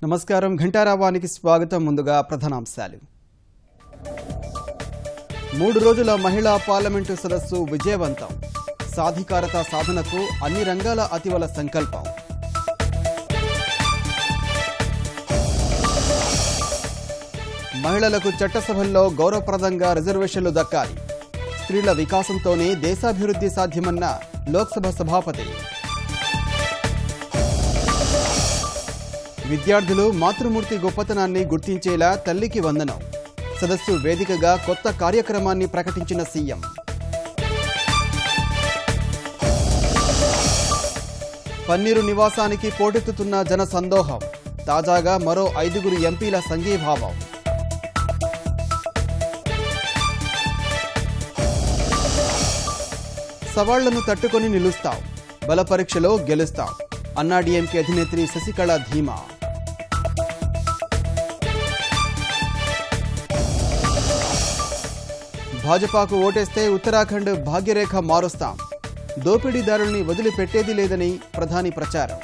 నమస్కారం ఘంటారావానికి స్వాగతం. ముందుగా ప్రధానాంశాలు. 3 రోజుల మహిళా పార్లమెంటు సదస్సు విజయవంతం. సాధికారత సాధనకు అన్ని రంగాల అతివల సంకల్పం. మహిళలకు చట్టసభల్లో గౌరవప్రదంగా రిజర్వేషన్లు దక్కాలి. స్త్రీల వికాసంతోనే దేశాభివృద్ధి సాధ్యమన్న లోక్సభ సభాపతి. విద్యార్థులు మాతృమూర్తి గొప్పతనాన్ని గుర్తించేలా తల్లికి వందనం. సదస్సు వేదికగా కొత్త కార్యక్రమాన్ని ప్రకటించిన సీఎం. పన్నీరు నివాసానికి పోటెత్తుతున్న జన సందోహం. తాజాగా మరో 5 ఎంపీల సంఘీభావం. సవాళ్లను తట్టుకొని నిలుస్తాం, బల పరీక్షలో గెలుస్తాం అన్నాడీఎంకే అధినేత్రి శశికళ ధీమా. భాజపాకు ఓటేస్తే ఉత్తరాఖండ్ భాగ్యరేఖ మారుస్తాం. దోపిడీదారుల్ని వదిలిపెట్టేది లేదని ప్రధాని ప్రచారం.